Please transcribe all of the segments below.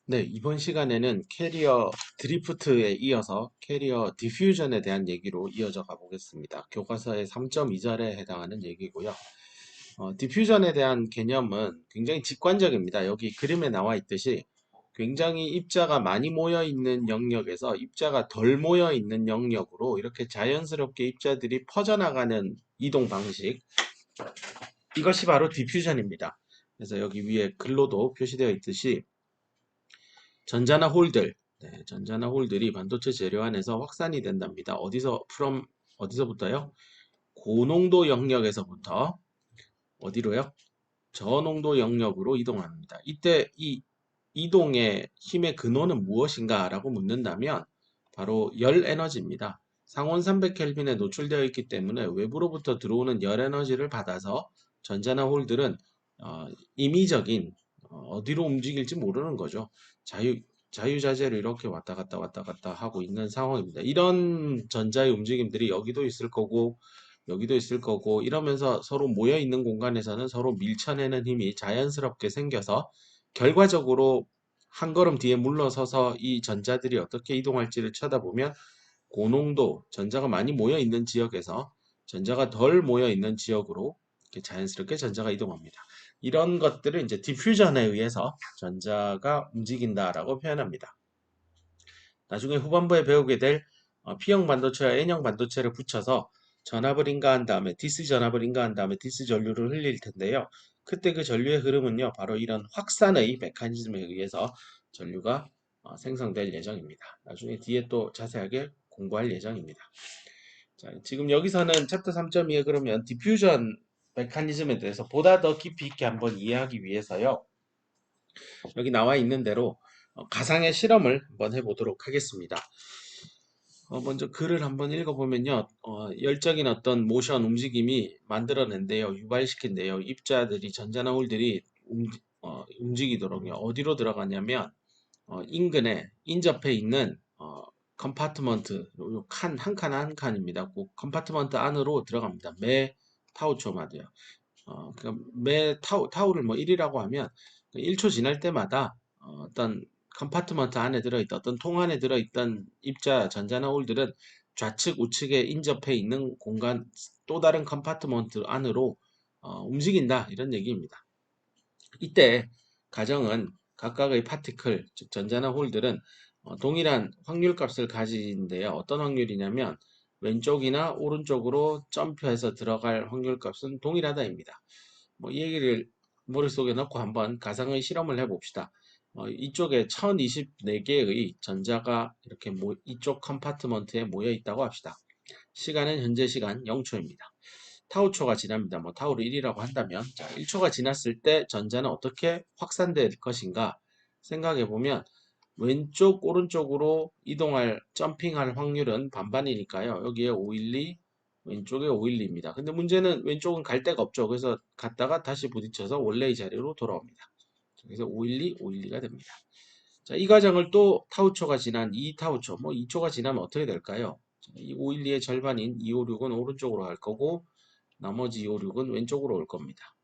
네, 이번 시간에는 캐리어 드리프트에 이어서 캐리어 디퓨전에 대한 얘기로 이어져 가보겠습니다. 교과서의 3.2절에 해당하는 얘기고요. 디퓨전에 대한 개념은 굉장히 직관적입니다. 여기 그림에 나와 있듯이 굉장히 입자가 많이 모여 있는 영역에서 입자가 덜 모여 있는 영역으로 이렇게 자연스럽게 입자들이 퍼져나가는 이동 방식, 이것이 바로 디퓨전입니다. 그래서 여기 위에 글로도 표시되어 있듯이 전자나 홀들, 네, 전자나 홀들이 반도체 재료 안에서 확산이 된답니다. 어디서부터요? 고농도 영역에서부터 어디로요? 저농도 영역으로 이동합니다. 이때 이 이동의 힘의 근원은 무엇인가 라고 묻는다면 바로 열 에너지입니다. 상온 300켈빈에 노출되어 있기 때문에 외부로부터 들어오는 열 에너지를 받아서 전자나 홀들은 임의적인 어디로 움직일지 모르는 거죠. 자유자재로 이렇게 왔다 갔다 하고 있는 상황입니다. 이런 전자의 움직임들이 여기도 있을 거고 여기도 있을 거고 이러면서 서로 모여 있는 공간에서는 서로 밀쳐내는 힘이 자연스럽게 생겨서 결과적으로 한 걸음 뒤에 물러서서 이 전자들이 어떻게 이동할지를 쳐다보면 고농도 전자가 많이 모여 있는 지역에서 전자가 덜 모여 있는 지역으로 이렇게 자연스럽게 전자가 이동합니다. 이런 것들을 이제 디퓨전에 의해서 전자가 움직인다라고 표현합니다. 나중에 후반부에 배우게 될 P형 반도체와 N형 반도체를 붙여서 전압을 인가한 다음에 디스 전압을 인가한 다음에 디스 전류를 흘릴 텐데요. 그때 그 전류의 흐름은요, 바로 이런 확산의 메커니즘에 의해서 전류가 생성될 예정입니다. 나중에 뒤에 또 자세하게 공부할 예정입니다. 자, 지금 여기서는 챕터 3.2에 그러면 디퓨전 메커니즘에 대해서 보다 더 깊이 있게 한번 이해하기 위해서요. 여기 나와 있는 대로 가상의 실험을 한번 해보도록 하겠습니다. 먼저 글을 한번 읽어보면요. 열적인 어떤 모션 움직임이 만들어낸대요. 유발시킨대요. 입자들이 전자나 홀들이 움직이도록요. 어디로 들어가냐면 인근에 인접해 있는 컴파트먼트 한 칸 한 칸입니다. 그 컴파트먼트 안으로 들어갑니다. 매 타우초마다요. 매 타우를 뭐 1이라고 하면 1초 지날 때마다 어떤 컴파트먼트 안에 들어있던 어떤 통 안에 들어있던 입자 전자나 홀들은 좌측 우측에 인접해 있는 공간 또 다른 컴파트먼트 안으로 움직인다 이런 얘기입니다. 이때 가정은 각각의 파티클 즉 전자나 홀들은 동일한 확률값을 가지는데요. 어떤 확률이냐면 왼쪽이나 오른쪽으로 점프해서 들어갈 확률값은 동일하다입니다. 뭐 이 얘기를 머릿속에 넣고 한번 가상의 실험을 해봅시다. 이쪽에 1024개의 전자가 이렇게 이쪽 컴파트먼트에 모여 있다고 합시다. 시간은 현재 시간 0초입니다. 타우초가 지납니다. 뭐 타우를 1이라고 한다면 자, 1초가 지났을 때 전자는 어떻게 확산될 것인가 생각해 보면 왼쪽 오른쪽으로 이동할 점핑할 확률은 반반이니까요. 여기에 512 왼쪽에 512입니다. 근데 문제는 왼쪽은 갈 데가 없죠. 그래서 갔다가 다시 부딪혀서 원래의 자리로 돌아옵니다. 그래서 512, 512가 됩니다. 자, 이 과정을 또 타우초가 지난 2타우초, 뭐 2초가 지나면 어떻게 될까요? 이 512의 절반인 256은 오른쪽으로 갈 거고 나머지 256은 왼쪽으로 올 겁니다.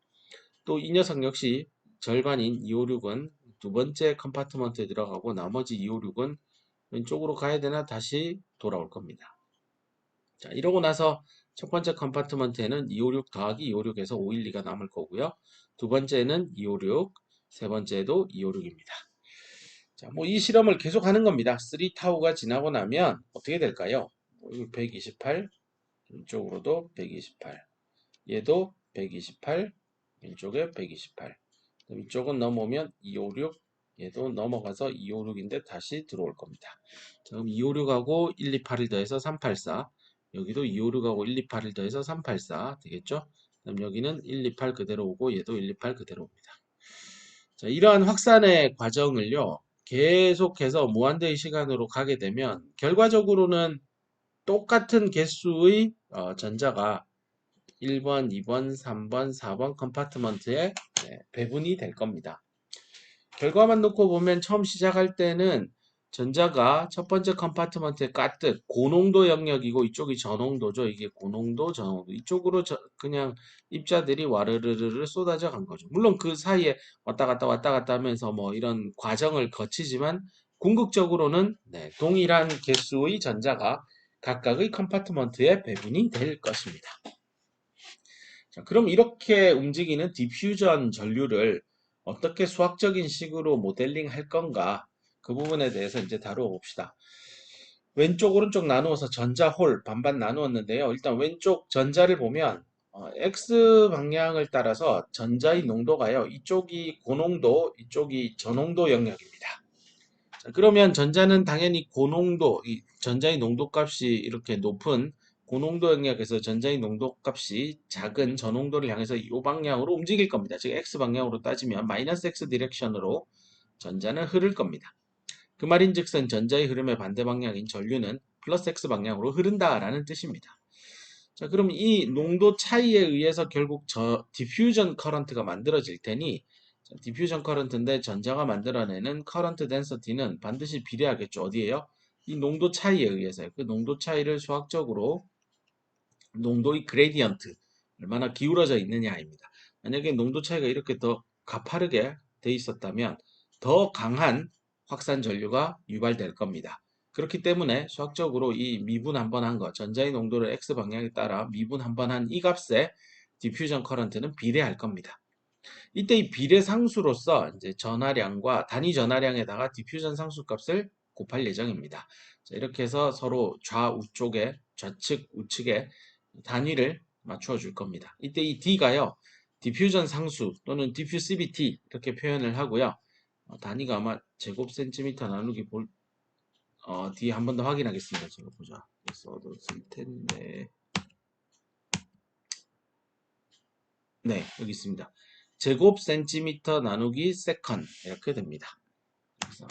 또 이 녀석 역시 절반인 256은 두 번째 컴파트먼트에 들어가고 나머지 256은 왼쪽으로 가야 되나 다시 돌아올 겁니다. 자, 이러고 나서 첫 번째 컴파트먼트에는 256 더하기 256에서 512가 남을 거고요. 두 번째는 256, 세 번째도 256입니다. 자, 뭐 이 실험을 계속 하는 겁니다. 3타우가 지나고 나면 어떻게 될까요? 128, 이쪽으로도 128, 얘도 128, 왼쪽에 128. 이쪽은 넘어오면 256, 얘도 넘어가서 256인데 다시 들어올 겁니다. 자, 그럼 256하고 128을 더해서 384, 여기도 256하고 128을 더해서 384 되겠죠? 그럼 여기는 128 그대로 오고 얘도 128 그대로 옵니다. 자, 이러한 확산의 과정을요, 계속해서 무한대의 시간으로 가게 되면 결과적으로는 똑같은 개수의 전자가 1번, 2번, 3번, 4번 컴파트먼트에 배분이 될 겁니다. 결과만 놓고 보면 처음 시작할 때는 전자가 첫 번째 컴파트먼트에 깠듯 고농도 영역이고 이쪽이 저농도죠. 이게 고농도, 저농도. 이쪽으로 그냥 입자들이 와르르르 쏟아져 간 거죠. 물론 그 사이에 왔다 갔다 하면서 뭐 이런 과정을 거치지만 궁극적으로는 네, 동일한 개수의 전자가 각각의 컴파트먼트에 배분이 될 것입니다. 자, 그럼 이렇게 움직이는 디퓨전 전류를 어떻게 수학적인 식으로 모델링 할 건가? 그 부분에 대해서 이제 다루어 봅시다. 왼쪽, 오른쪽 나누어서 전자, 홀 반반 나누었는데요. 일단 왼쪽 전자를 보면 X 방향을 따라서 전자의 농도가요. 이쪽이 고농도, 이쪽이 저농도 영역입니다. 자, 그러면 전자는 당연히 고농도, 이 전자의 농도값이 이렇게 높은 고농도 영역에서 전자의 농도값이 작은 저농도를 향해서 이 방향으로 움직일 겁니다. 즉 X 방향으로 따지면 마이너스 X 디렉션으로 전자는 흐를 겁니다. 그 말인즉슨 전자의 흐름의 반대 방향인 전류는 플러스 X 방향으로 흐른다라는 뜻입니다. 자, 그럼 이 농도 차이에 의해서 결국 디퓨전 커런트가 만들어질 테니 디퓨전 커런트인데 전자가 만들어내는 커런트 덴서티는 반드시 비례하겠죠. 어디에요? 이 농도 차이에 의해서요. 그 농도 차이를 수학적으로 농도의 그레디언트, 얼마나 기울어져 있느냐입니다. 만약에 농도 차이가 이렇게 더 가파르게 돼 있었다면 더 강한 확산 전류가 유발될 겁니다. 그렇기 때문에 수학적으로 이 미분 한번 한 거, 전자의 농도를 X 방향에 따라 미분 한번 한 이 값에 디퓨전 커런트는 비례할 겁니다. 이때 이 비례 상수로서 이제 전하량과 단위 전하량에다가 디퓨전 상수 값을 곱할 예정입니다. 자, 이렇게 해서 서로 좌우 쪽에 좌측 우측에 단위를 맞춰 줄 겁니다. 이때 이 D가요. 디퓨전 상수 또는 디퓨시비티 이렇게 표현을 하고요. 단위가 아마 제곱 센티미터 나누기 뒤에 한 번 더 확인하겠습니다. 제가 보자. 써도 쓸 텐데. 네, 여기 있습니다. 제곱 센티미터 나누기 세컨 이렇게 됩니다. 그래서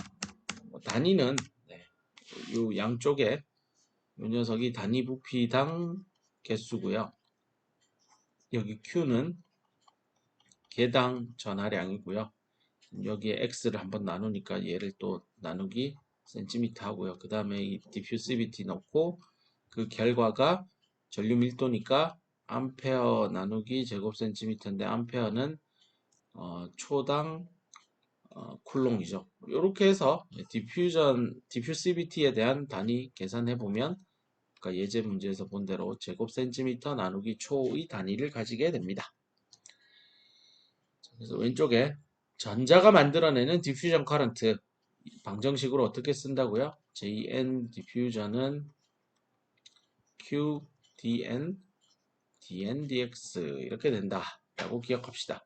단위는 네, 요 양쪽에 요 녀석이 단위 부피당 개수고요. 여기 Q는 개당 전하량이고요. 여기에 X를 한번 나누니까 얘를 또 나누기 센티미터 하고요. 그 다음에 이 디퓨시비티 넣고 그 결과가 전류 밀도니까 암페어 나누기 제곱 센티미터인데 암페어는 초당 쿨롱이죠. 이렇게 해서 디퓨시비티에 대한 단위 계산해 보면 그러니까 예제 문제에서 본 대로 제곱 센티미터 나누기 초의 단위를 가지게 됩니다. 그래서 왼쪽에 전자가 만들어내는 디퓨전 커런트 방정식으로 어떻게 쓴다고요? JN 디퓨전은 QDN DN dx 이렇게 된다라고 기억합시다.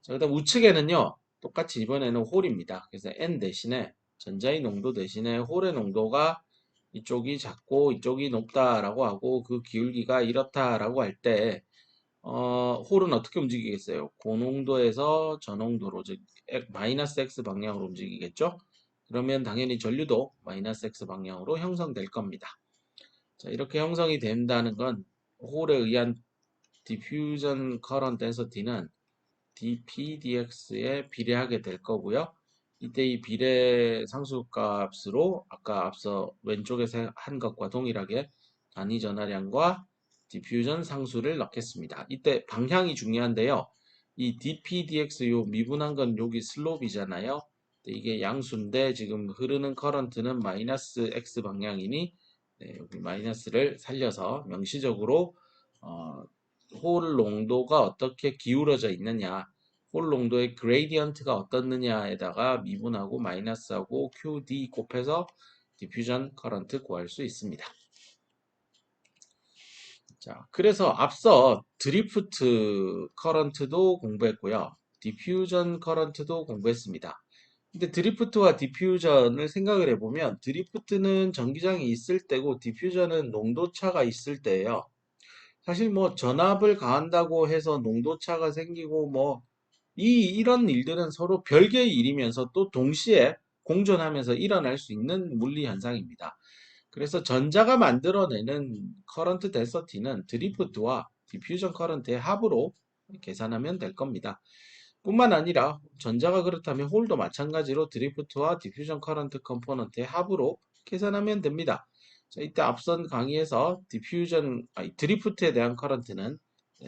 자, 그다음 우측에는요. 똑같이 이번에는 홀입니다. 그래서 N 대신에 전자의 농도 대신에 홀의 농도가 이쪽이 작고 이쪽이 높다라고 하고 그 기울기가 이렇다라고 할 때 홀은 어떻게 움직이겠어요? 고농도에서 저농도로 즉 마이너스 X 방향으로 움직이겠죠? 그러면 당연히 전류도 마이너스 X 방향으로 형성될 겁니다. 자, 이렇게 형성이 된다는 건 홀에 의한 디퓨전 커런트 덴서티는 dpdx에 비례하게 될 거고요. 이때 이 비례 상수값으로 아까 앞서 왼쪽에서 한 것과 동일하게 단위 전하량과 디퓨전 상수를 넣겠습니다. 이때 방향이 중요한데요. 이 dpdx 요 미분한 건 여기 슬롭이잖아요. 이게 양수인데 지금 흐르는 커런트는 마이너스 x 방향이니 네, 여기 마이너스를 살려서 명시적으로 홀 농도가 어떻게 기울어져 있느냐, 홀 농도의 그레이디언트가 어떻느냐에다가 미분하고 마이너스하고 QD 곱해서 디퓨전 커런트 구할 수 있습니다. 자, 그래서 앞서 드리프트 커런트도 공부했고요. 디퓨전 커런트도 공부했습니다. 근데 드리프트와 디퓨전을 생각을 해보면 드리프트는 전기장이 있을 때고 디퓨전은 농도차가 있을 때예요. 사실 뭐 전압을 가한다고 해서 농도차가 생기고 뭐 이런 일들은 서로 별개의 일이면서 또 동시에 공존하면서 일어날 수 있는 물리 현상입니다. 그래서 전자가 만들어내는 커런트 덴서티는 드리프트와 디퓨전 커런트의 합으로 계산하면 될 겁니다. 뿐만 아니라 전자가 그렇다면 홀도 마찬가지로 드리프트와 디퓨전 커런트 컴포넌트의 합으로 계산하면 됩니다. 자, 이때 앞선 강의에서 드리프트에 대한 커런트는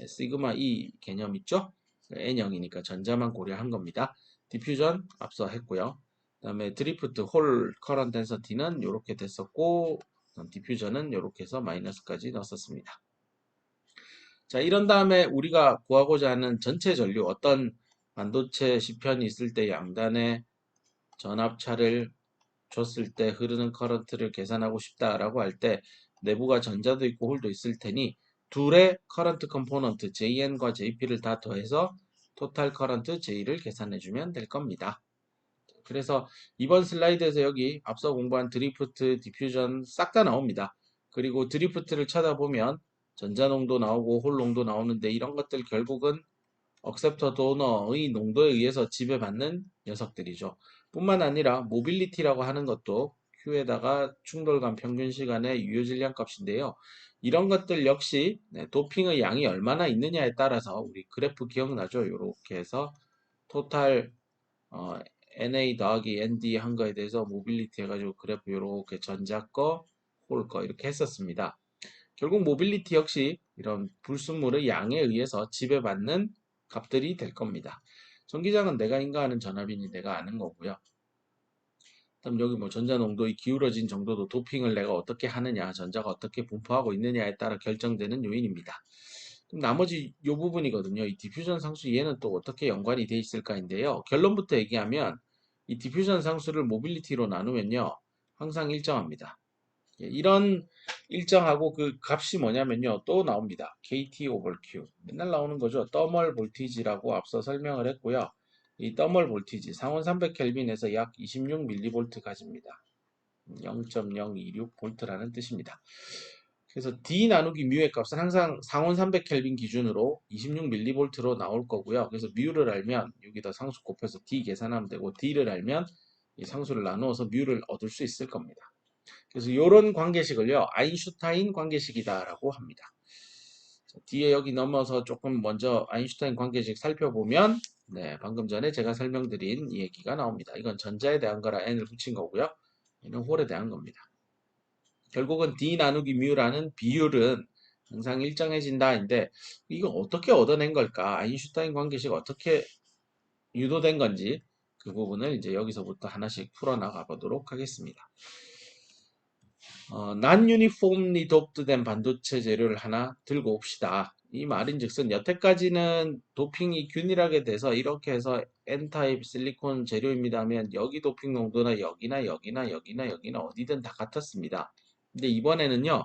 시그마 E 개념 있죠? N형이니까 전자만 고려한 겁니다. 디퓨전 앞서 했고요. 그 다음에 드리프트 홀 커런트 덴서티는 이렇게 됐었고 디퓨전은 이렇게 해서 마이너스까지 넣었습니다. 자, 이런 다음에 우리가 구하고자 하는 전체 전류, 어떤 반도체 시편이 있을 때 양단에 전압차를 줬을 때 흐르는 커런트를 계산하고 싶다라고 할 때 내부가 전자도 있고 홀도 있을 테니 둘의 커런트 컴포넌트 JN과 JP를 다 더해서 토탈 커런트 J를 계산해 주면 될 겁니다. 그래서 이번 슬라이드에서 여기 앞서 공부한 드리프트, 디퓨전 싹 다 나옵니다. 그리고 드리프트를 찾아보면 전자농도 나오고 홀농도 나오는데 이런 것들 결국은 억셉터 도너의 농도에 의해서 지배받는 녀석들이죠. 뿐만 아니라 모빌리티라고 하는 것도 Q에다가 충돌감 평균 시간의 유효 질량 값인데요. 이런 것들 역시 도핑의 양이 얼마나 있느냐에 따라서 우리 그래프 기억나죠? 이렇게 해서 토탈 NA 더하기 ND 한 거에 대해서 모빌리티 해가지고 그래프 이렇게 전자 거, 홀 거 이렇게 했었습니다. 결국 모빌리티 역시 이런 불순물의 양에 의해서 지배받는 값들이 될 겁니다. 전기장은 내가 인가하는 전압이니 내가 아는 거고요. 그다음 여기 뭐 전자 농도의 기울어진 정도도 도핑을 내가 어떻게 하느냐, 전자가 어떻게 분포하고 있느냐에 따라 결정되는 요인입니다. 그럼 나머지 이 부분이거든요. 이 디퓨전 상수 얘는 또 어떻게 연관이 돼 있을까인데요. 결론부터 얘기하면 이 디퓨전 상수를 모빌리티로 나누면요. 항상 일정합니다. 예, 이런 일정하고 그 값이 뭐냐면요. 또 나옵니다. KT over Q. 맨날 나오는 거죠. 더멀 볼티지라고 앞서 설명을 했고요. 이 더멀 볼티지 상온 300켈빈에서 약 26mV 가집니다. 0.026V라는 뜻입니다. 그래서 D 나누기 뮤의 값은 항상 상온 300켈빈 기준으로 26mV로 나올 거고요. 그래서 뮤를 알면 여기다 상수 곱해서 D 계산하면 되고 D를 알면 이 상수를 나누어서 뮤를 얻을 수 있을 겁니다. 그래서 이런 관계식을요, 아인슈타인 관계식이다라고 합니다. 자, 뒤에 여기 넘어서 조금 먼저 아인슈타인 관계식 살펴보면, 네, 방금 전에 제가 설명드린 이 얘기가 나옵니다. 이건 전자에 대한 거라 n을 붙인 거고요. 얘는 홀에 대한 겁니다. 결국은 D 나누기 뮤라는 비율은 항상 일정해진다인데, 이거 어떻게 얻어낸 걸까? 아인슈타인 관계식 어떻게 유도된 건지 그 부분을 이제 여기서부터 하나씩 풀어나가 보도록 하겠습니다. non-uniformly doped된 반도체 재료를 하나 들고 옵시다. 이 말인즉슨 여태까지는 도핑이 균일하게 돼서 이렇게 해서 N타입 실리콘 재료입니다 하면 여기 도핑 농도나 여기나 여기나 여기나 여기나 어디든 다 같았습니다. 근데 이번에는요,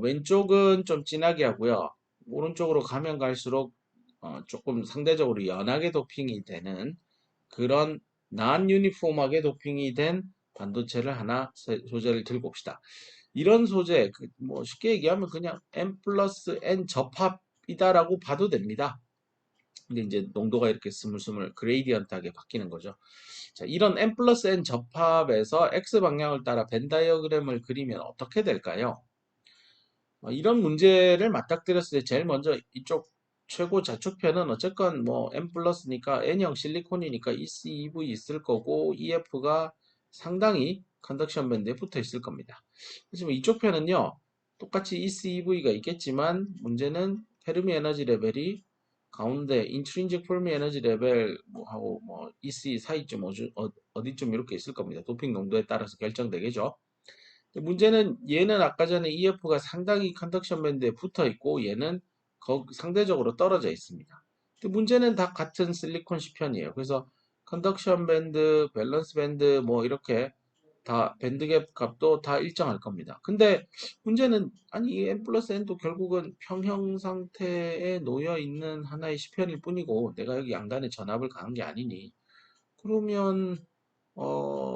왼쪽은 좀 진하게 하고요. 오른쪽으로 가면 갈수록 조금 상대적으로 연하게 도핑이 되는 그런 non-유니폼하게 도핑이 된 반도체를 하나 소재를 들고 옵시다. 이런 소재, 뭐 쉽게 얘기하면 그냥 N 플러스 N 접합이다라고 봐도 됩니다. 근데 이제 농도가 이렇게 스물스물 그레이디언트하게 바뀌는 거죠. 자, 이런 N 플러스 N 접합에서 X 방향을 따라 벤 다이어그램을 그리면 어떻게 될까요? 이런 문제를 맞닥뜨렸을 때 제일 먼저 이쪽 최고 좌측편은 어쨌건 뭐 N 플러스니까 N형 실리콘이니까 ECEV 있을 거고 EF가 상당히 컨덕션 밴드에 붙어 있을 겁니다. 하지만 이쪽 편은요, 똑같이 ECEV가 있겠지만 문제는 페르미 에너지 레벨이 가운데 인트린직 페르미 에너지 레벨 하고 뭐 EC 사이쯤 어디쯤 이렇게 있을 겁니다. 도핑 농도에 따라서 결정되겠죠. 문제는 얘는 아까 전에 EF가 상당히 컨덕션 밴드에 붙어 있고 얘는 상대적으로 떨어져 있습니다. 문제는 다 같은 실리콘 시편이에요. 그래서 컨덕션 밴드, 밸런스 밴드 뭐 이렇게 다 밴드갭 값도 다 일정할 겁니다. 근데 문제는 아니 이 N 플러스 N도 결국은 평형 상태에 놓여 있는 하나의 시편일 뿐이고 내가 여기 양단에 전압을 가한 게 아니니 그러면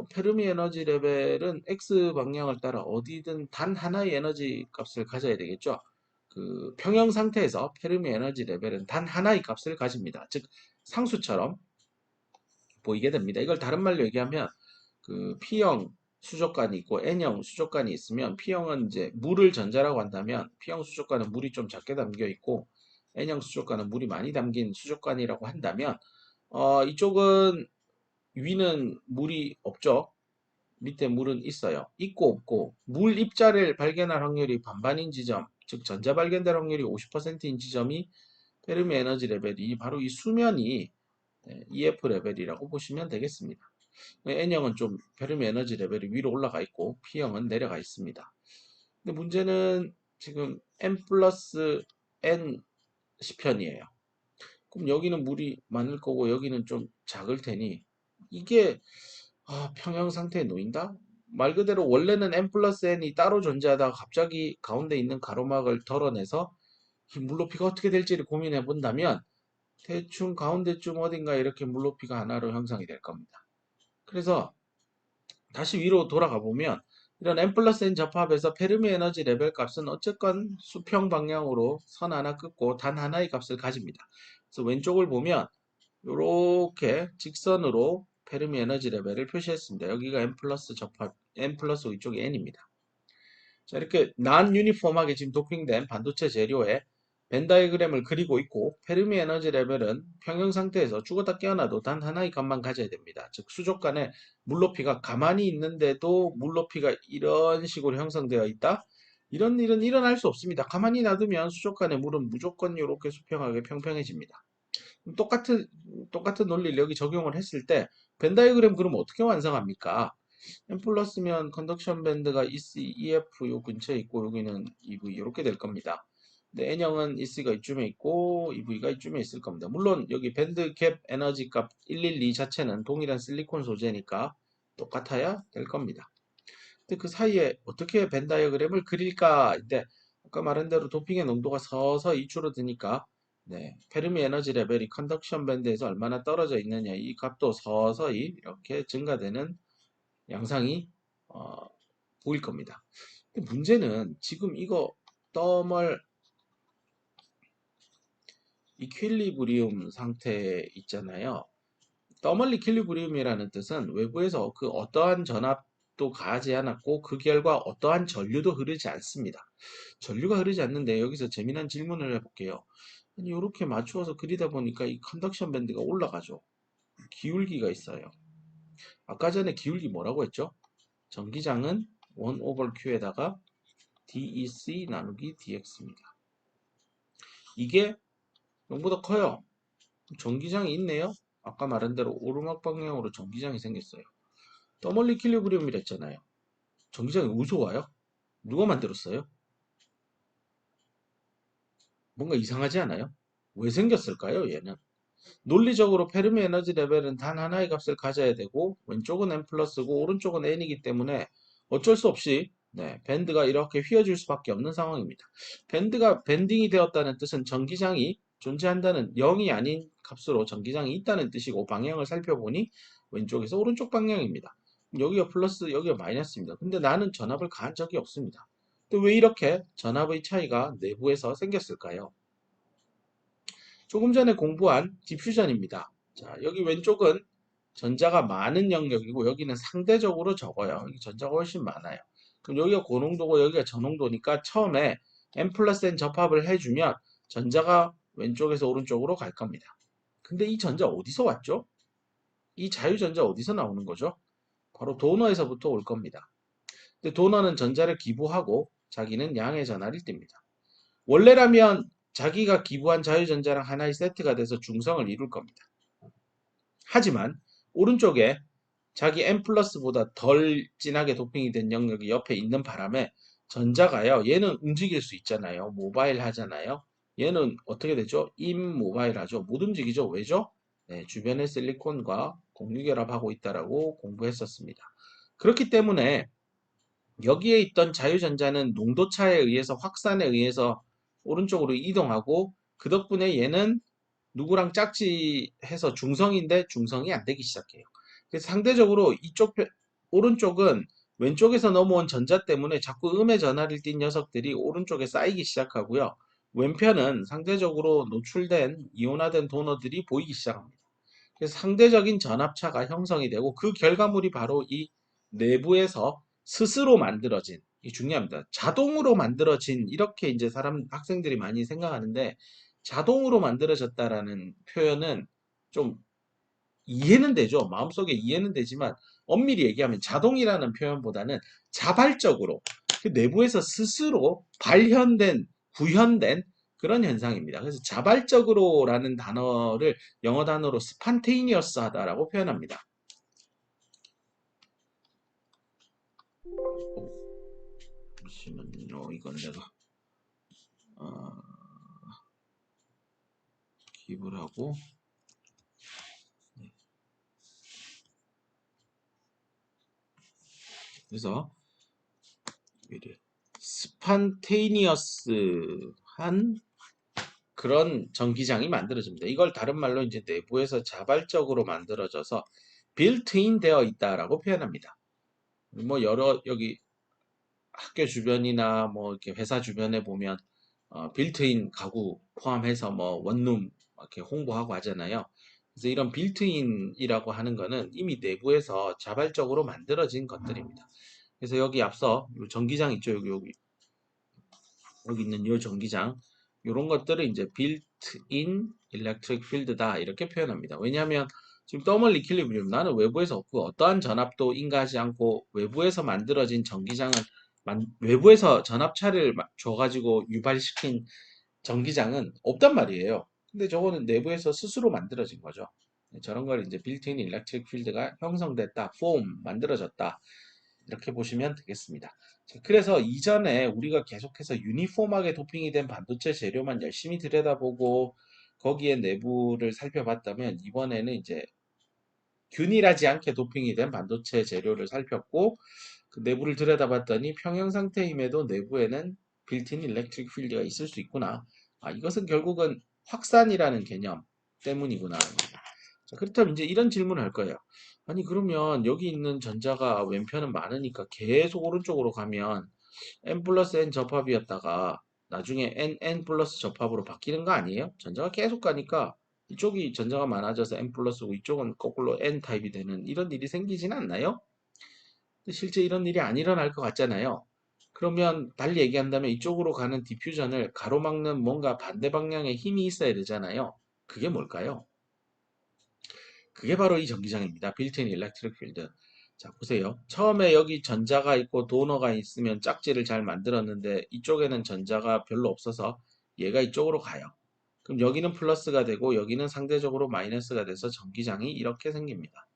페르미 에너지 레벨은 X 방향을 따라 어디든 단 하나의 에너지 값을 가져야 되겠죠. 그 평형 상태에서 페르미 에너지 레벨은 단 하나의 값을 가집니다. 즉 상수처럼 보이게 됩니다. 이걸 다른 말로 얘기하면 그 P형 수족관이 있고 N형 수족관이 있으면 P형은 이제 물을 전자라고 한다면 P형 수족관은 물이 좀 작게 담겨 있고 N형 수족관은 물이 많이 담긴 수족관이라고 한다면 이쪽은 위는 물이 없죠. 밑에 물은 있어요. 있고 없고 물 입자를 발견할 확률이 반반인 지점, 즉 전자 발견될 확률이 50%인 지점이 페르미 에너지 레벨이 바로 이 수면이 EF 레벨이라고 보시면 되겠습니다. N형은 좀 페르미 에너지 레벨이 위로 올라가 있고 P형은 내려가 있습니다. 근데 문제는 지금 N 플러스 N 시편이에요. 그럼 여기는 물이 많을 거고 여기는 좀 작을 테니 이게 평형 상태에 놓인다? 말 그대로 원래는 n 플러스 n이 따로 존재하다가 갑자기 가운데 있는 가로막을 덜어내서 이 물높이가 어떻게 될지를 고민해 본다면 대충 가운데쯤 어딘가 이렇게 물높이가 하나로 형성이 될 겁니다. 그래서 다시 위로 돌아가 보면 이런 n 플러스 n 접합에서 페르미 에너지 레벨 값은 어쨌건 수평 방향으로 선 하나 긋고 단 하나의 값을 가집니다. 그래서 왼쪽을 보면 이렇게 직선으로 페르미 에너지 레벨을 표시했습니다. 여기가 n 플러스 접합, n 플러스 이쪽이 n입니다. 자, 이렇게 난 유니폼하게 지금 도핑된 반도체 재료에 벤 다이그램을 그리고 있고 페르미 에너지 레벨은 평형 상태에서 죽었다 깨어나도 단 하나의 값만 가져야 됩니다. 즉 수족관에 물높이가 가만히 있는데도 물높이가 이런 식으로 형성되어 있다. 이런 일은 일어날 수 없습니다. 가만히 놔두면 수족관의 물은 무조건 이렇게 수평하게 평평해집니다. 똑같은 논리를 여기 적용을 했을 때 벤 다이그램 그럼 어떻게 완성합니까? N 플러스면 컨덕션 밴드가 EC, EF 요 근처에 있고 여기는 EV 이렇게 될 겁니다. 근데 N형은 EC가 이쯤에 있고 EV가 이쯤에 있을 겁니다. 물론 여기 밴드 갭 에너지 값 112 자체는 동일한 실리콘 소재니까 똑같아야 될 겁니다. 근데 그 사이에 어떻게 벤 다이어그램을 그릴까? 근데 아까 말한 대로 도핑의 농도가 서서히 줄어드니까 페르미 에너지 레벨이 컨덕션 밴드에서 얼마나 떨어져 있느냐 이 값도 서서히 이렇게 증가되는 양상이 어, 보일 겁니다. 근데 문제는 지금 이거 더멀 이퀄리브리움 상태 있잖아요. 더멀 이퀄리브리움이라는 뜻은 외부에서 그 어떠한 전압도 가하지 않았고 그 결과 어떠한 전류도 흐르지 않습니다. 전류가 흐르지 않는데 여기서 재미난 질문을 해볼게요. 아니 이렇게 맞추어서 그리다 보니까 이 컨덕션 밴드가 올라가죠. 기울기가 있어요. 아까 전에 기울기 뭐라고 했죠? 전기장은 1 over Q에다가 DEC 나누기 DX입니다. 이게 0보다 커요. 전기장이 있네요. 아까 말한 대로 오르막 방향으로 전기장이 생겼어요. 더멀리 킬리브리움이랬잖아요. 전기장이 어디서 와요? 누가 만들었어요? 뭔가 이상하지 않아요? 왜 생겼을까요, 얘는? 논리적으로 페르미 에너지 레벨은 단 하나의 값을 가져야 되고 왼쪽은 n 플러스고 오른쪽은 n이기 때문에 어쩔 수 없이 밴드가 이렇게 휘어질 수밖에 없는 상황입니다. 밴드가 밴딩이 되었다는 뜻은 전기장이 존재한다는 0이 아닌 값으로 전기장이 있다는 뜻이고 방향을 살펴보니 왼쪽에서 오른쪽 방향입니다. 여기가 플러스 여기가 마이너스입니다. 근데 나는 전압을 가한 적이 없습니다. 근데 왜 이렇게 전압의 차이가 내부에서 생겼을까요? 조금 전에 공부한 디퓨전입니다. 자, 여기 왼쪽은 전자가 많은 영역이고 여기는 상대적으로 적어요. 여기 전자가 훨씬 많아요. 그럼 여기가 고농도고 여기가 저농도니까 처음에 n 플러스 n 접합을 해주면 전자가 왼쪽에서 오른쪽으로 갈 겁니다. 근데 이 전자 어디서 왔죠? 이 자유전자 어디서 나오는 거죠? 바로 도너에서부터 올 겁니다. 근데 도너는 전자를 기부하고 자기는 양의 전하를 띱니다. 원래라면 자기가 기부한 자유전자랑 하나의 세트가 돼서 중성을 이룰 겁니다. 하지만 오른쪽에 자기 n 플러스보다 덜 진하게 도핑이 된 영역이 옆에 있는 바람에 전자가요. 얘는 움직일 수 있잖아요. 모바일 하잖아요. 얘는 어떻게 되죠? 임모바일 하죠. 못 움직이죠. 왜죠? 주변의 실리콘과 공유결합하고 있다라고 공부했었습니다. 그렇기 때문에 여기에 있던 자유전자는 농도차에 의해서 확산에 의해서 오른쪽으로 이동하고 그 덕분에 얘는 누구랑 짝지해서 중성인데 중성이 안 되기 시작해요. 그래서 상대적으로 오른쪽은 왼쪽에서 넘어온 전자 때문에 자꾸 음의 전하를 띤 녀석들이 오른쪽에 쌓이기 시작하고요. 왼편은 상대적으로 노출된 이온화된 도너들이 보이기 시작합니다. 그래서 상대적인 전압차가 형성이 되고 그 결과물이 바로 이 내부에서 스스로 만들어진 이 중요합니다. 자동으로 만들어진 이렇게 이제 학생들이 많이 생각하는데 자동으로 만들어졌다라는 표현은 좀 이해는 되죠. 마음속에 이해는 되지만 엄밀히 얘기하면 자동이라는 표현보다는 자발적으로 그 내부에서 스스로 발현된, 구현된 그런 현상입니다. 그래서 자발적으로라는 단어를 영어 단어로 spontaneous 하다라고 표현합니다. 잠시만요. 이건 내가 기입을 하고 그래서 스판테이니어스한 그런 전기장이 만들어집니다. 이걸 다른 말로 이제 내부에서 자발적으로 만들어져서 빌트인 되어 있다라고 표현합니다. 뭐 여러 여기 학교 주변이나 뭐 이렇게 회사 주변에 보면 빌트인 가구 포함해서 뭐 원룸 이렇게 홍보하고 하잖아요. 그래서 이런 빌트인이라고 하는 거는 이미 내부에서 자발적으로 만들어진 것들입니다. 그래서 여기 앞서 전기장 있죠. 여기 있는 이 전기장 이런 것들을 이제 built-in electric field다 이렇게 표현합니다. 왜냐하면 지금 더멀 이퀄리브리움 나는 외부에서 없고 어떠한 전압도 인가하지 않고 외부에서 만들어진 전기장은 외부에서 전압차를 줘가지고 유발시킨 전기장은 없단 말이에요. 근데 저거는 내부에서 스스로 만들어진 거죠. 저런 걸 이제 built-in electric field가 형성됐다, form 만들어졌다. 이렇게 보시면 되겠습니다. 그래서 이전에 우리가 계속해서 유니폼하게 도핑이 된 반도체 재료만 열심히 들여다보고 거기에 내부를 살펴봤다면 이번에는 이제 균일하지 않게 도핑이 된 반도체 재료를 살폈고 그 내부를 들여다봤더니 평형 상태임에도 내부에는 빌트인 일렉트릭 필드가 있을 수 있구나. 이것은 결국은 확산이라는 개념 때문이구나. 자, 그렇다면 이제 이런 질문을 할 거예요. 아니 그러면 여기 있는 전자가 왼편은 많으니까 계속 오른쪽으로 가면 n 플러스 n 접합이었다가 나중에 n 플러스 접합으로 바뀌는 거 아니에요? 전자가 계속 가니까 이쪽이 전자가 많아져서 n 플러스고 이쪽은 거꾸로 n 타입이 되는 이런 일이 생기진 않나요? 근데 실제 이런 일이 안 일어날 것 같잖아요. 그러면 달리 얘기한다면 이쪽으로 가는 디퓨전을 가로막는 뭔가 반대 방향의 힘이 있어야 되잖아요. 그게 뭘까요? 그게 바로 이 전기장입니다. 빌트인 일렉트릭 필드. 자, 보세요. 처음에 여기 전자가 있고 도너가 있으면 짝지를 잘 만들었는데 이쪽에는 전자가 별로 없어서 얘가 이쪽으로 가요. 그럼 여기는 플러스가 되고 여기는 상대적으로 마이너스가 돼서 전기장이 이렇게 생깁니다.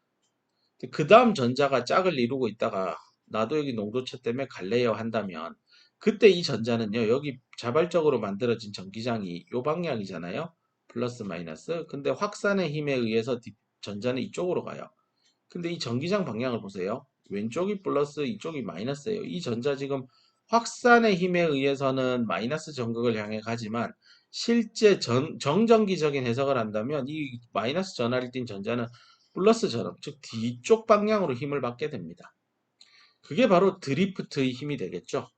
그 다음 전자가 짝을 이루고 있다가 나도 여기 농도차 때문에 갈래요 한다면 그때 이 전자는요 여기 자발적으로 만들어진 전기장이 이 방향이잖아요. 플러스 마이너스. 근데 확산의 힘에 의해서 전자는 이쪽으로 가요. 근데 이 전기장 방향을 보세요. 왼쪽이 플러스 이쪽이 마이너스예요. 이 전자 지금 확산의 힘에 의해서는 마이너스 전극을 향해 가지만 실제 정전기적인 해석을 한다면 이 마이너스 전하를 띤 전자는 플러스 전압, 즉 뒤쪽 방향으로 힘을 받게 됩니다. 그게 바로 드리프트의 힘이 되겠죠.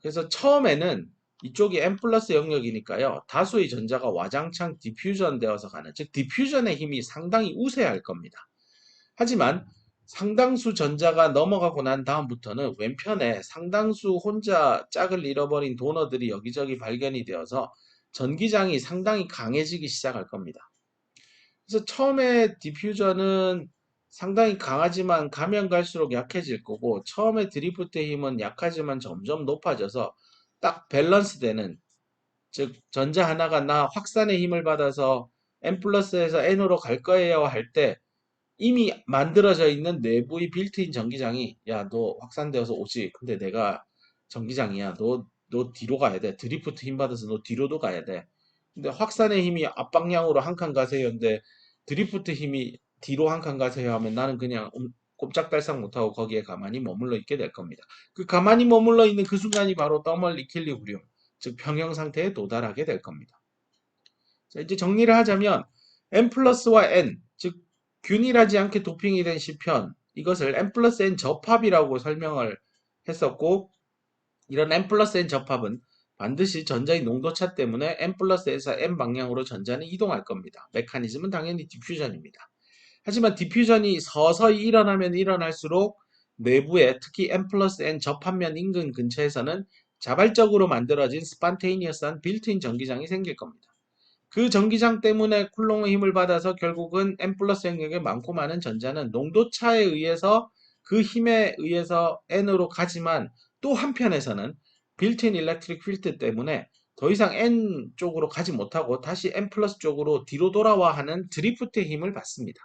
그래서 처음에는 이쪽이 n 플러스 영역이니까요. 다수의 전자가 와장창 디퓨전 되어서 가는, 즉 디퓨전의 힘이 상당히 우세할 겁니다. 하지만 상당수 전자가 넘어가고 난 다음부터는 왼편에 상당수 혼자 짝을 잃어버린 도너들이 여기저기 발견이 되어서 전기장이 상당히 강해지기 시작할 겁니다. 그래서 처음에 디퓨저는 상당히 강하지만 가면 갈수록 약해질 거고 처음에 드리프트의 힘은 약하지만 점점 높아져서 딱 밸런스 되는 즉 전자 하나가 나 확산의 힘을 받아서 n 플러스에서 n으로 갈 거예요 할 때 이미 만들어져 있는 내부의 빌트인 전기장이 야 너 확산되어서 오지 근데 내가 전기장이야 너 뒤로 가야 돼 드리프트 힘 받아서 너 뒤로도 가야 돼 근데 확산의 힘이 앞방향으로 한 칸 가세요 인데 드리프트 힘이 뒤로 한 칸 가세요 하면 나는 그냥 꼼짝달싹 못하고 거기에 가만히 머물러 있게 될 겁니다. 그 가만히 머물러 있는 그 순간이 바로 더멀 이퀄리브리움 즉 평형 상태에 도달하게 될 겁니다. 자, 이제 정리를 하자면 n 플러스와 n 즉 균일하지 않게 도핑이 된 시편 이것을 n 플러스 n 접합이라고 설명을 했었고 이런 n 플러스 n 접합은 반드시 전자의 농도차 때문에 n 플러스에서 n 방향으로 전자는 이동할 겁니다. 메커니즘은 당연히 디퓨전입니다. 하지만 디퓨전이 서서히 일어나면 일어날수록 내부에 특히 n 플러스 n 접합면 인근 근처에서는 자발적으로 만들어진 스판테이니어스한 빌트인 전기장이 생길 겁니다. 그 전기장 때문에 쿨롱의 힘을 받아서 결국은 n 플러스 영역의 많고 많은 전자는 농도차에 의해서 그 힘에 의해서 n으로 가지만 또 한편에서는 빌트인 일렉트릭 필드 때문에 더 이상 n 쪽으로 가지 못하고 다시 n 플러스 쪽으로 뒤로 돌아와 하는 드리프트의 힘을 받습니다.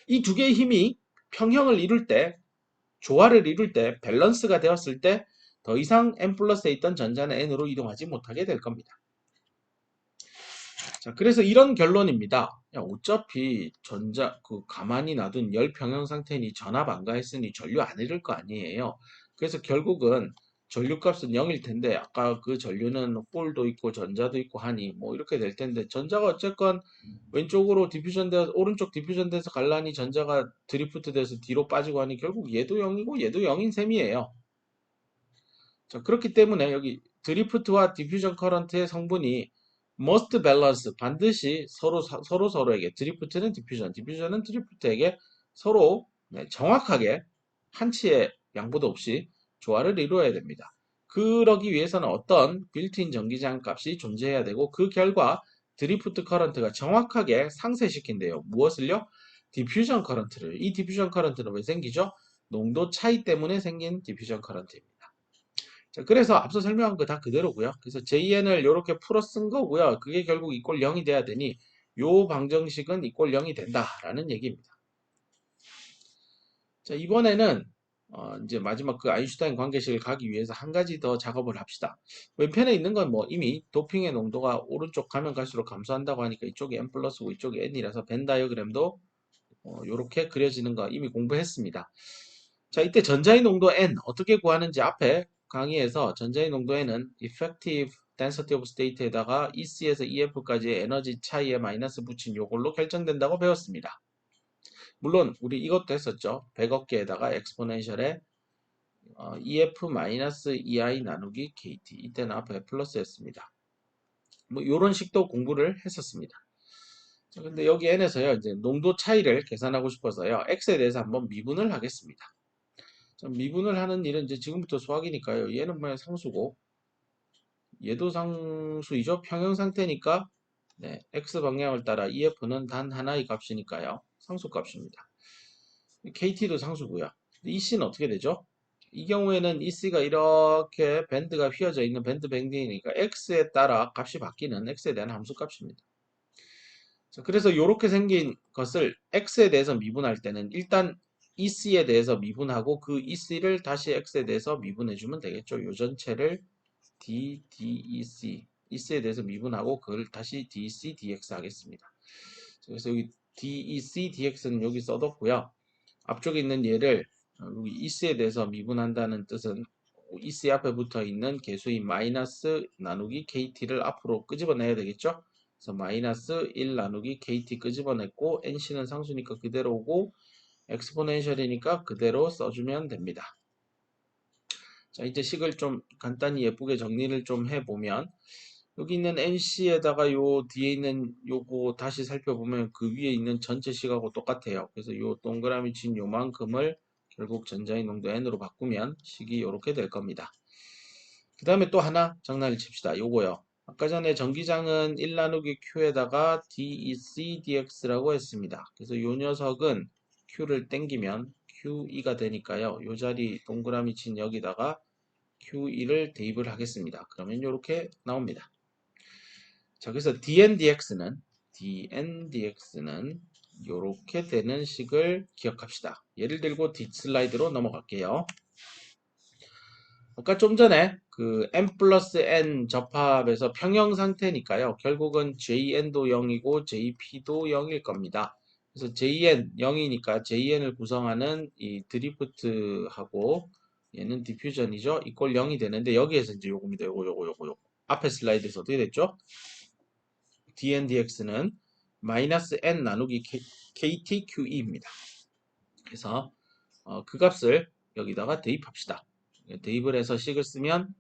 이 두 개의 힘이 평형을 이룰 때, 조화를 이룰 때, 밸런스가 되었을 때 더 이상 n 플러스에 있던 전자는 n으로 이동하지 못하게 될 겁니다. 자, 그래서 이런 결론입니다. 야, 어차피 가만히 놔둔 열 평형 상태니 전압 안 가했으니 전류 안 잃을 거 아니에요. 그래서 결국은 전류 값은 0일 텐데, 아까 그 전류는 홀도 있고 전자도 있고 하니, 뭐 이렇게 될 텐데, 전자가 어쨌건 왼쪽으로 디퓨전 돼서, 오른쪽 디퓨전 돼서 갈라니 전자가 드리프트 돼서 뒤로 빠지고 하니 결국 얘도 0이고 얘도 0인 셈이에요. 자, 그렇기 때문에 여기 드리프트와 디퓨전 커런트의 성분이 must balance, 반드시 서로에게, 드리프트는 디퓨전, 디퓨전은 드리프트에게 서로 정확하게 한치의 양보도 없이 조화를 이루어야 됩니다. 그러기 위해서는 어떤 빌트인 전기장 값이 존재해야 되고, 그 결과 드리프트 커런트가 정확하게 상쇄시킨대요. 무엇을요? 디퓨전 커런트를. 이 디퓨전 커런트는 왜 생기죠? 농도 차이 때문에 생긴 디퓨전 커런트입니다. 자, 그래서 앞서 설명한 거 다 그대로고요. 그래서 JN을 이렇게 풀어 쓴 거고요. 그게 결국 이꼴 0이 돼야 되니 요 방정식은 이꼴 0이 된다라는 얘기입니다. 자, 이번에는 이제 마지막 그 아인슈타인 관계식을 가기 위해서 한 가지 더 작업을 합시다. 왼편에 있는 건 뭐 이미 도핑의 농도가 오른쪽 가면 갈수록 감소한다고 하니까 이쪽이 n 플러스고 이쪽이 n이라서 벤 다이어그램도 요렇게 그려지는 거 이미 공부했습니다. 자, 이때 전자의 농도 n 어떻게 구하는지 앞에 강의에서 전자의 농도 n은 effective density of state에다가 EC에서 EF까지의 에너지 차이에 마이너스 붙인 요걸로 결정된다고 배웠습니다. 물론 우리 이것도 했었죠. 100억 개에다가 엑스포넨셜에 EF-EI 나누기 KT, 이때는 앞에 플러스였습니다. 뭐 요런 식도 공부를 했었습니다. 자, 근데 여기 n에서요, 이제 농도 차이를 계산하고 싶어서요, x에 대해서 한번 미분을 하겠습니다. 자, 미분을 하는 일은 이제 지금부터 수학이니까요. 얘는 뭐 상수고, 얘도 상수이죠. 평형 상태니까, 네, x 방향을 따라 EF는 단 하나의 값이니까요. 상수 값입니다. KT도 상수고요. EC는 어떻게 되죠? 이 경우에는 EC가 이렇게 밴드가 휘어져 있는 밴드 밴딩이니까 x에 따라 값이 바뀌는 x에 대한 함수 값입니다. 자, 그래서 이렇게 생긴 것을 x에 대해서 미분할 때는 일단 EC에 대해서 미분하고 그 EC를 다시 x에 대해서 미분해주면 되겠죠. 요 전체를 DEC, EC에 대해서 미분하고 그걸 다시 DEC, DX 하겠습니다. 그래서 여기 DEC, DX는 여기 써뒀고요. 앞쪽에 있는 얘를 여기 EC에 대해서 미분한다는 뜻은 EC 앞에 붙어 있는 개수인 마이너스 나누기 KT를 앞으로 끄집어내야 되겠죠. 그래서 마이너스 1 나누기 KT 끄집어냈고 NC는 상수니까 그대로 오고 엑스포넨셜이니까 그대로 써주면 됩니다. 자, 이제 식을 좀 간단히 예쁘게 정리를 좀 해보면 여기 있는 NC에다가 요 뒤에 있는 요거 다시 살펴보면 그 위에 있는 전체 식하고 똑같아요. 그래서 요 동그라미 친 요만큼을 결국 전자의 농도 N으로 바꾸면 식이 요렇게 될 겁니다. 그 다음에 또 하나 장난을 칩시다. 요거요. 아까 전에 전기장은 1 나누기 Q에다가 DEC, DX라고 했습니다. 그래서 요 녀석은 Q를 땡기면 QE가 되니까요. 요 자리 동그라미 친 여기다가 Q2를 대입을 하겠습니다. 그러면 이렇게 나옵니다. 자, 그래서 DNDX는 이렇게 되는 식을 기억합시다. 예를 들고 뒷슬라이드로 넘어갈게요. 아까 좀 전에 그 n 플러스 n 접합에서 평형 상태니까요. 결국은 JN도 0이고 JP도 0일 겁니다. 그래서 JN 0이니까 JN을 구성하는 이 드리프트하고 얘는 디퓨전이죠. 이꼴 0이 되는데 여기에서 이제 요겁니다. 요거. 앞에 슬라이드에서 어떻게 됐죠? DNDX는 마이너스 n 나누기 KTQE입니다. 그래서 그 값을 여기다가 대입합시다. 대입을 해서 식을 쓰면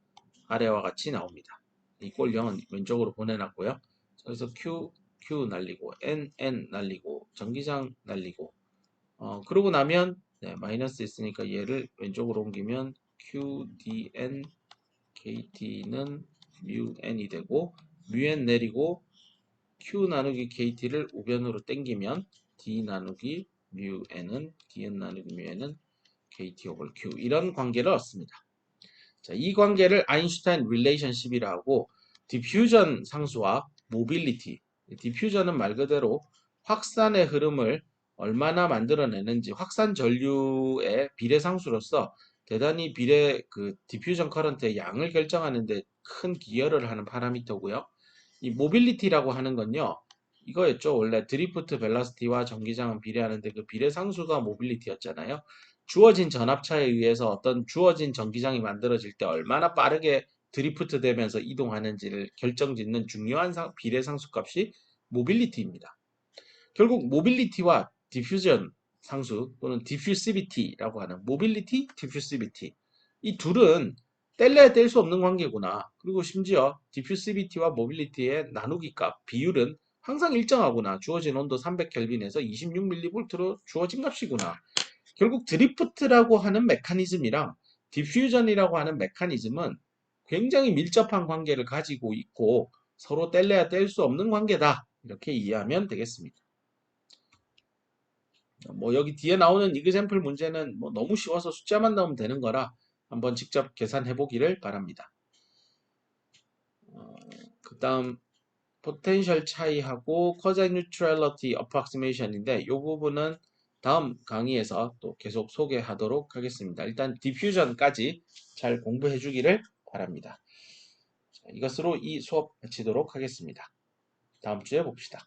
아래와 같이 나옵니다. 이꼴 0은 왼쪽으로 보내놨고요. 그래서 Q 날리고 N 날리고 전기장 날리고 그러고 나면 마이너스 있으니까 얘를 왼쪽으로 옮기면 QDN KT는 μN이 되고 μN 내리고 Q 나누기 KT를 우변으로 당기면 D 나누기 mu N은 Dn 나누기 mu N은 KT over Q 이런 관계를 얻습니다. 자, 이 관계를 아인슈타인 릴레이션십이라 하고 디퓨전 상수와 모빌리티 디퓨전은 말 그대로 확산의 흐름을 얼마나 만들어내는지 확산 전류의 비례 상수로서 대단히 디퓨전 커런트의 양을 결정하는데 큰 기여를 하는 파라미터고요. 이 모빌리티라고 하는 건요. 이거였죠. 원래 드리프트 벨라시티와 전기장은 비례하는데 그 비례 상수가 모빌리티였잖아요. 주어진 전압차에 의해서 어떤 주어진 전기장이 만들어질 때 얼마나 빠르게 드리프트 되면서 이동하는지를 결정짓는 중요한 비례 상수값이 모빌리티입니다. 결국 모빌리티와 디퓨전 상수 또는 디퓨시비티라고 하는 모빌리티, 디퓨시비티 이 둘은 뗄래야 뗄 수 없는 관계구나. 그리고 심지어 디퓨시비티와 모빌리티의 나누기 값, 비율은 항상 일정하구나. 주어진 온도 300켈빈에서 26mV로 주어진 값이구나. 결국 드리프트라고 하는 메커니즘이랑 디퓨전이라고 하는 메커니즘은 굉장히 밀접한 관계를 가지고 있고 서로 뗄래야 뗄 수 없는 관계다. 이렇게 이해하면 되겠습니다. 뭐 여기 뒤에 나오는 이그샘플 문제는 뭐 너무 쉬워서 숫자만 나오면 되는 거라 한번 직접 계산해 보기를 바랍니다. 그 다음 포텐셜 차이하고 코사인 뉴트럴리티 어프락시메이션인데 이 부분은 다음 강의에서 또 계속 소개하도록 하겠습니다. 일단 디퓨전까지 잘 공부해 주기를 바랍니다. 자, 이것으로 이 수업 마치도록 하겠습니다. 다음 주에 봅시다.